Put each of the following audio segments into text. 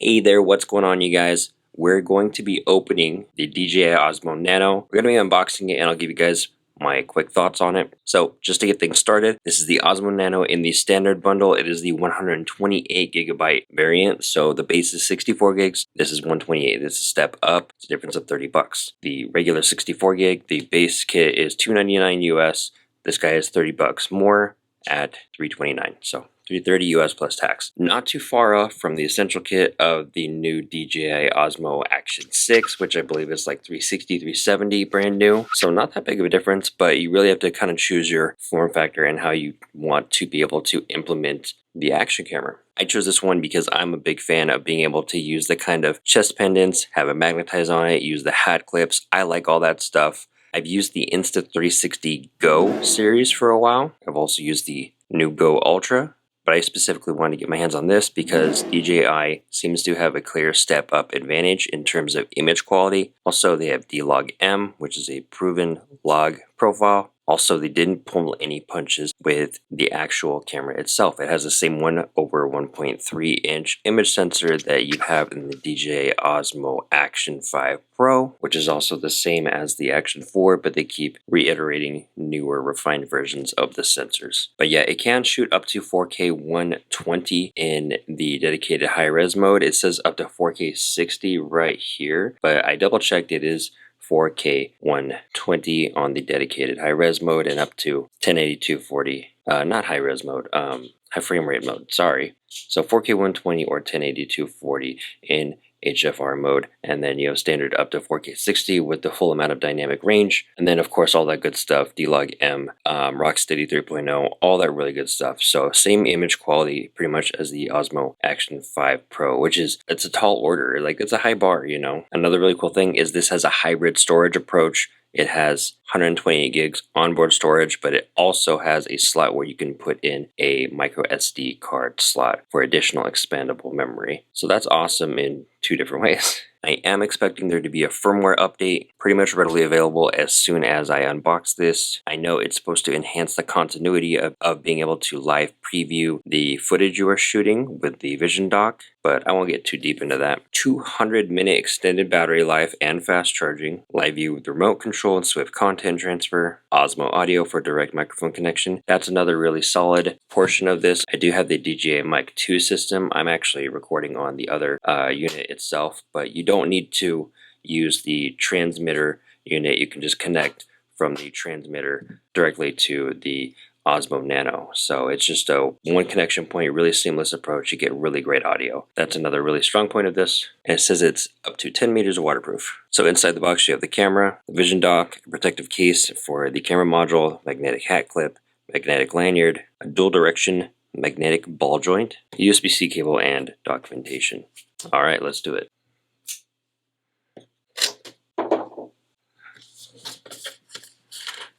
Hey there, what's going on, you guys? We're going to be opening the DJI Osmo Nano. We're going to be unboxing it and I'll give you guys my quick thoughts on it. So just to get things started, this is the Osmo Nano in the standard bundle. It is the 128 gigabyte variant. So the base is 64 gigs. This is 128. This is a step up. It's a difference of 30 bucks. The regular 64 gig, the base kit is $299 US. This guy is 30 bucks more at $329. So $330 US plus tax. Not too far off from the essential kit of the new DJI Osmo Action 6, which I believe is like 360, 370 brand new. So not that big of a difference, but you really have to kind of choose your form factor and how you want to be able to implement the action camera. I chose this one because I'm a big fan of being able to use the kind of chest pendants, have it magnetize on it, use the hat clips. I like all that stuff. I've used the Insta360 Go series for a while. I've also used the new Go Ultra, but I specifically wanted to get my hands on this because DJI seems to have a clear step up advantage in terms of image quality. Also, they have D-Log M, which is a proven log profile. Also, they didn't pull any punches with the actual camera itself. It has the same 1/1.3 inch image sensor that you have in the DJI Osmo Action 5 Pro, which is also the same as the Action 4, but they keep reiterating newer, refined versions of the sensors. But yeah, it can shoot up to 4K 120 in the dedicated high-res mode. It says up to 4K 60 right here, but I double-checked. It is 4K 120 on the dedicated high-res mode and up to 1080-240, not high-res mode, high frame rate mode, sorry. So 4K 120 or 1080-240 in HFR mode, and then you have standard up to 4K 60 with the full amount of dynamic range, and then of course all that good stuff, D-Log M, Rocksteady 3.0, all that really good stuff. So same image quality pretty much as the Osmo Action 5 Pro, which is, it's a tall order, like it's a high bar, you know. Another really cool thing is this has a hybrid storage approach. It has 128 gigs onboard storage, but it also has a slot where you can put in a micro SD card slot for additional expandable memory. So that's awesome in two different ways. I am expecting there to be a firmware update pretty much readily available as soon as I unbox this. I know it's supposed to enhance the continuity of being able to live preview the footage you are shooting with the Vision Dock, but I won't get too deep into that. 200-minute extended battery life and fast charging, live view with remote control and swift content transfer, Osmo audio for direct microphone connection. That's another really solid portion of this. I do have the DJI Mic 2 system. I'm actually recording on the other unit itself, but you don't need to use the transmitter unit. You can just connect from the transmitter directly to the Osmo Nano. So it's just a one connection point, really seamless approach. You get really great audio. That's another really strong point of this. And it says it's up to 10 meters of waterproof. So inside the box you have the camera, the Vision Dock, a protective case for the camera module, magnetic hat clip, magnetic lanyard, a dual direction magnetic ball joint, USB-C cable, and documentation. All right, let's do it.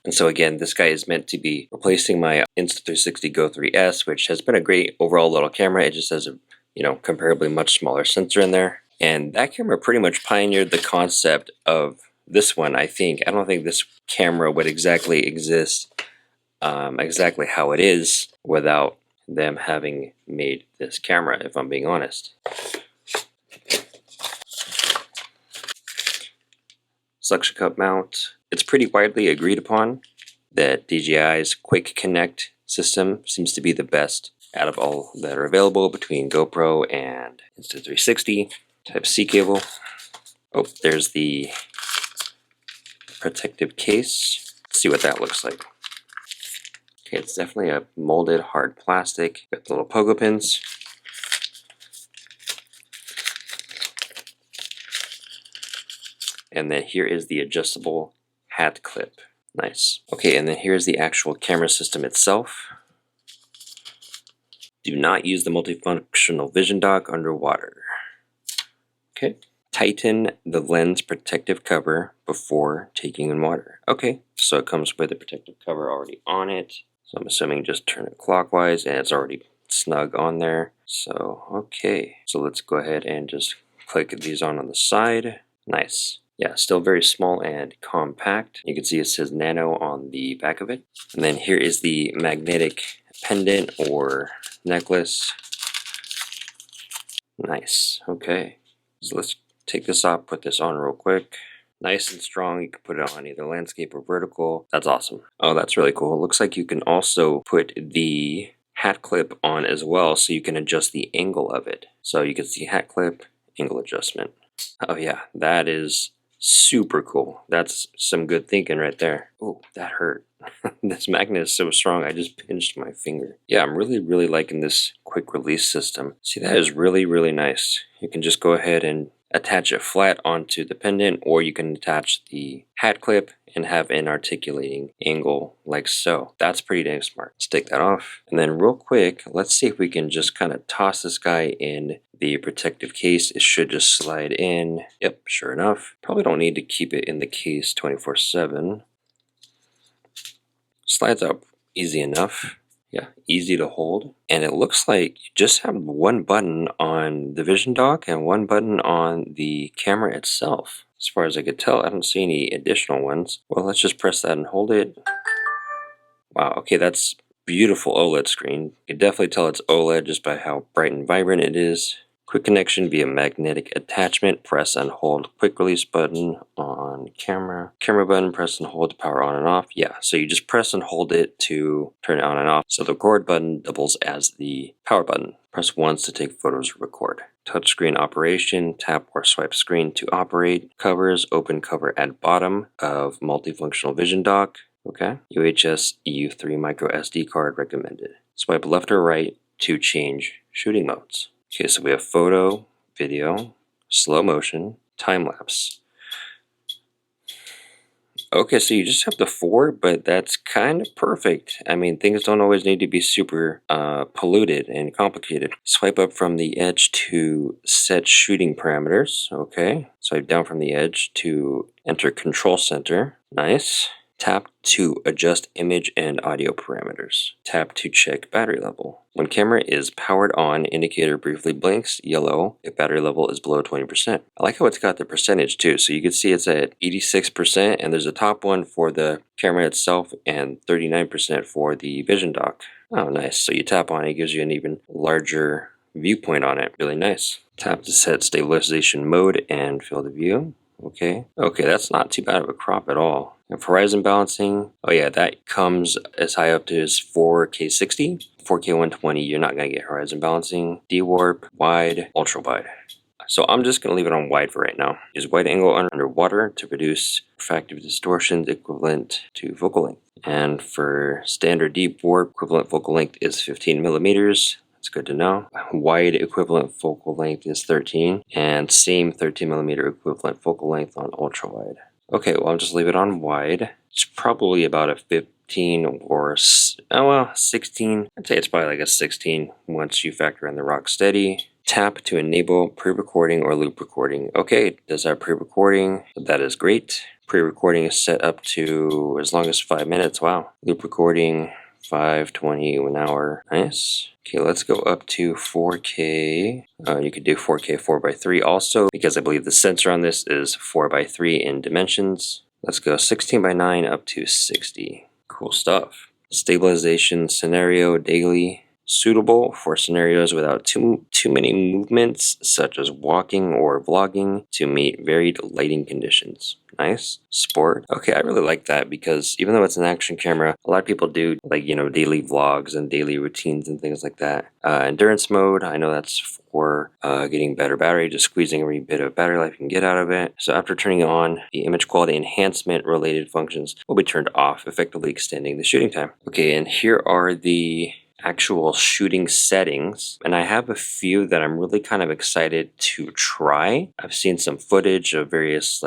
And so again, this guy is meant to be replacing my Insta360 Go 3S, which has been a great overall little camera. It just has a, comparably much smaller sensor in there. And that camera pretty much pioneered the concept of this one, I think. I don't think this camera would exactly exist exactly how it is without them having made this camera, if I'm being honest. Suction cup mount. It's pretty widely agreed upon that DJI's Quick Connect system seems to be the best out of all that are available between GoPro and Insta360. Type-C cable. Oh, there's the protective case. Let's see what that looks like. Okay, it's definitely a molded hard plastic. Got the little pogo pins. And then here is the adjustable hat clip. Nice. Okay, and then here's the actual camera system itself. Do not use the multifunctional Vision Dock underwater. Okay. Tighten the lens protective cover before taking in water. Okay, so it comes with a protective cover already on it. So I'm assuming just turn it clockwise and it's already snug on there. So, okay. So let's go ahead and just click these on the side. Nice. Yeah, still very small and compact. You can see it says Nano on the back of it. And then here is the magnetic pendant or necklace. Nice. Okay. So let's take this off, put this on real quick. Nice and strong. You can put it on either landscape or vertical. That's awesome. Oh, that's really cool. It looks like you can also put the hat clip on as well, so you can adjust the angle of it. So you can see hat clip, angle adjustment. Oh yeah, that is super cool. That's some good thinking right there. Oh, that hurt. This magnet is so strong, I just pinched my finger. Yeah, I'm really liking this quick release system. See, that is really nice. You can just go ahead and attach it flat onto the pendant, or you can attach the hat clip and have an articulating angle like so. That's pretty dang smart. Let's take that off. And then real quick, let's see if we can just kind of toss this guy in the protective case. It should just slide in. Yep, sure enough. Probably don't need to keep it in the case 24/7. Slides out easy enough. Yeah, easy to hold. And it looks like you just have one button on the vision dock and one button on the camera itself. As far as I could tell, I don't see any additional ones. Well, let's just press that and hold it. Wow, okay, that's beautiful OLED screen. You can definitely tell it's OLED just by how bright and vibrant it is. Quick connection via magnetic attachment. Press and hold quick release button on camera. Camera button, press and hold to power on and off. Yeah, so you just press and hold it to turn it on and off. So the record button doubles as the power button. Press once to take photos or record. Touchscreen operation. Tap or swipe screen to operate. Covers. Open cover at bottom of multifunctional vision dock. Okay. UHS EU3 micro SD card recommended. Swipe left or right to change shooting modes. Okay, so we have photo, video, slow motion, time lapse. Okay, so you just have the 4, but that's kind of perfect. I mean, things don't always need to be super polluted and complicated. Swipe up from the edge to set shooting parameters. Okay, swipe down from the edge to enter control center. Nice. Tap to adjust image and audio parameters. Tap to check battery level. When camera is powered on, indicator briefly blinks yellow if battery level is below 20%. I like how it's got the percentage too, so you can see it's at 86%, and there's a top one for the camera itself and 39% for the vision dock. Oh, nice. So you tap on it, it gives you an even larger viewpoint on it. Really nice. Tap to set stabilization mode and field of view. Okay, that's not too bad of a crop at all. And for horizon balancing, oh yeah, that comes as high up to as 4K 60. 4K 120, you're not going to get horizon balancing. D-warp, wide, ultra wide. So I'm just going to leave it on wide for right now. Use wide angle underwater to produce refractive distortions equivalent to focal length. And for standard deep warp, equivalent focal length is 15 millimeters. It's good to know. Wide equivalent focal length is 13, and same 13 millimeter equivalent focal length on ultra wide. Okay, well, I'll just leave it on wide. It's probably about a 15 or 16. I'd say it's probably like a 16 once you factor in the rock steady. Tap to enable pre-recording or loop recording. Okay, it does have pre-recording. That is great. Pre-recording is set up to as long as 5 minutes. Wow. Loop recording 5, 20, 1 hour. Nice. Okay, let's go up to 4K. You could do 4K 4:3 also, because I believe the sensor on this is 4:3 in dimensions. Let's go 16:9 up to 60. Cool stuff. Stabilization scenario daily. Suitable for scenarios without too many movements, such as walking or vlogging, to meet varied lighting conditions. Nice. Sport. Okay, I really like that, because even though it's an action camera, a lot of people do like, daily vlogs and daily routines and things like that. Endurance mode, I know that's for getting better battery, just squeezing every bit of battery life you can get out of it. So after turning it on, the image quality enhancement related functions will be turned off, effectively extending the shooting time. Okay, and here are the actual shooting settings, and I have a few that I'm really kind of excited to try. I've seen some footage of various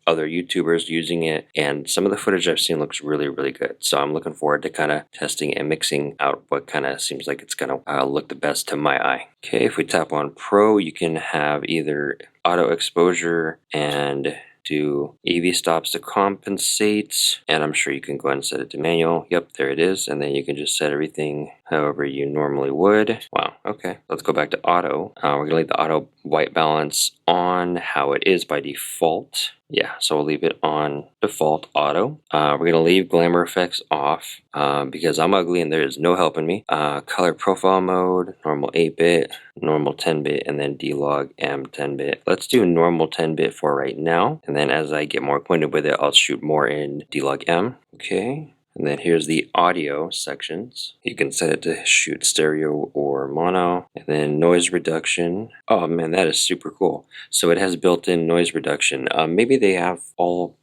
other YouTubers using it, and some of the footage I've seen looks really good. So I'm looking forward to kind of testing and mixing out what kind of seems like it's going to look the best to my eye. Okay, if we tap on Pro, you can have either auto exposure and do AV stops to compensate, and I'm sure you can go ahead and set it to manual. Yep, there it is, and then you can just set everything however you normally would. Wow, okay. Let's go back to auto. We're gonna leave the auto white balance on how it is by default. Yeah, so we'll leave it on default auto. We're gonna leave glamour effects off because I'm ugly and there is no helping me. Color profile mode, normal 8-bit, normal 10-bit, and then D-Log M 10-bit. Let's do normal 10-bit for right now, and then as I get more acquainted with it, I'll shoot more in D-Log M. Okay. And then here's the audio sections. You can set it to shoot stereo or mono. And then noise reduction. Oh man, that is super cool. So it has built-in noise reduction. Maybe they have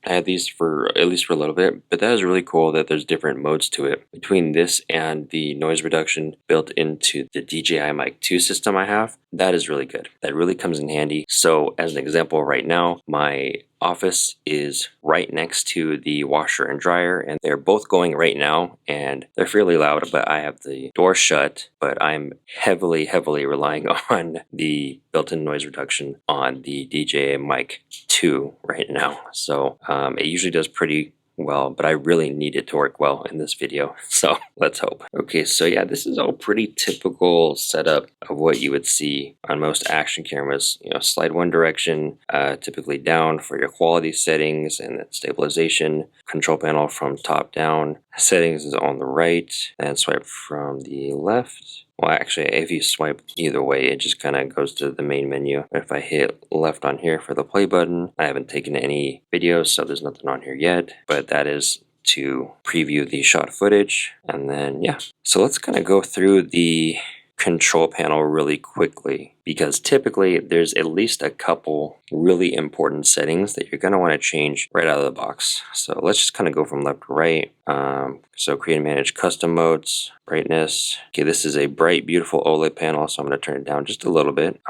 had these for at least for a little bit, but that is really cool that there's different modes to it. Between this and the noise reduction built into the DJI Mic 2 system I have, that is really good. That really comes in handy. So as an example right now, my office is right next to the washer and dryer, and they're both going right now, and they're fairly loud, but I have the door shut, but I'm heavily relying on the built-in noise reduction on the DJI Mic 2 right now. So it usually does pretty well, but I really need it to work well in this video, so let's hope. Okay, so yeah, this is all pretty typical setup of what you would see on most action cameras. You know, slide one direction, typically down for your quality settings, and then stabilization. Control panel from top down. Settings is on the right, and swipe from the left. Well, actually, if you swipe either way, it just kind of goes to the main menu. But if I hit left on here for the play button, I haven't taken any videos, so there's nothing on here yet. But that is to preview the shot footage. And then, yeah. So let's kind of go through the control panel really quickly, because typically there's at least a couple really important settings that you're going to want to change right out of the box. So let's just kind of go from left to right. So create and manage custom modes, brightness. Okay, this is a bright, beautiful OLED panel, so I'm going to turn it down just a little bit.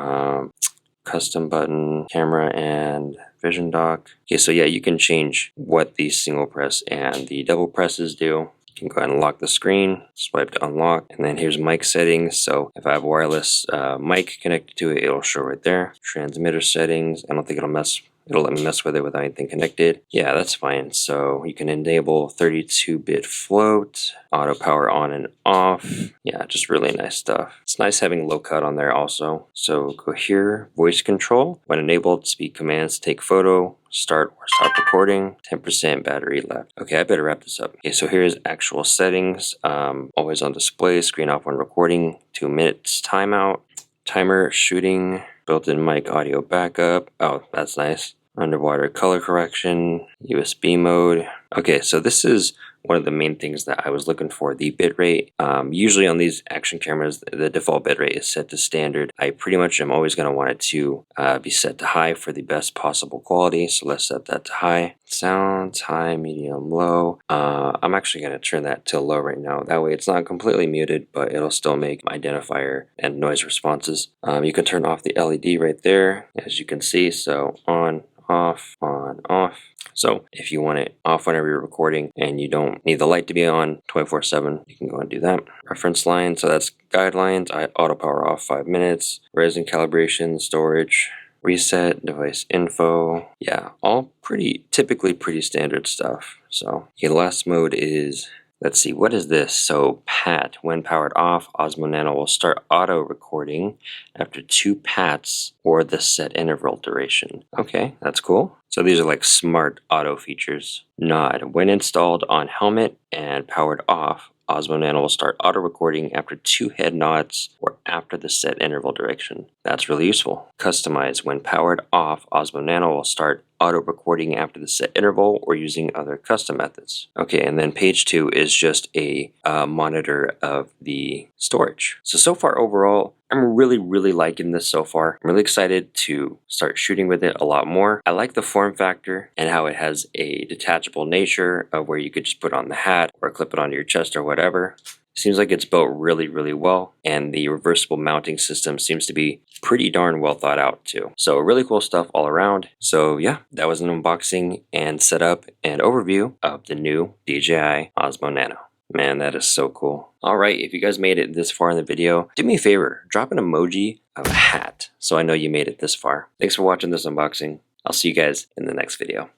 Custom button, camera, and vision dock. Okay, so yeah, you can change what the single press and the double presses do. You can go ahead and lock the screen, swipe to unlock, and then here's mic settings. So if I have wireless mic connected to it, it'll show right there. Transmitter settings, I don't think it'll let me mess with it without anything connected. Yeah, that's fine. So you can enable 32-bit float, auto power on and off. Yeah, just really nice stuff. It's nice having low cut on there also. So go here, voice control. When enabled, speak commands, take photo, start or stop recording, 10% battery left. Okay, I better wrap this up. Okay, so here's actual settings. Always on display, screen off when recording, 2 minutes timeout, timer, shooting, built-in mic audio backup. Oh, that's nice. Underwater color correction, USB mode. Okay, so this is one of the main things that I was looking for, the bitrate. Usually on these action cameras, the default bitrate is set to standard. I pretty much am always going to want it to be set to high for the best possible quality, so let's set that to high. Sounds high, medium, low. I'm actually going to turn that to low right now. That way it's not completely muted, but it'll still make identifier and noise responses. You can turn off the LED right there, as you can see, so on, off, on, off. So if you want it off whenever you're recording and you don't need the light to be on 24/7, you can go and do that. Reference line, so that's guidelines. I auto power off 5 minutes. Resin calibration, storage, reset, device info. Yeah, all typically pretty standard stuff. So okay, last mode is, let's see, what is this? So pat, when powered off, Osmo Nano will start auto recording after 2 pats or the set interval duration. Okay, that's cool. So these are like smart auto features. Nod, when installed on helmet and powered off, Osmo Nano will start auto recording after 2 head nods or after the set interval duration. That's really useful. Customize, when powered off, Osmo Nano will start auto recording after the set interval or using other custom methods. Okay, and then page 2 is just a monitor of the storage. So far overall, I'm really liking this so far. I'm really excited to start shooting with it a lot more. I like the form factor and how it has a detachable nature of where you could just put on the hat or clip it onto your chest or whatever. Seems like it's built really well, and the reversible mounting system seems to be pretty darn well thought out too. So really cool stuff all around. So yeah, that was an unboxing and setup and overview of the new DJI Osmo Nano. Man, that is so cool. Alright, if you guys made it this far in the video, do me a favor, drop an emoji of a hat so I know you made it this far. Thanks for watching this unboxing. I'll see you guys in the next video.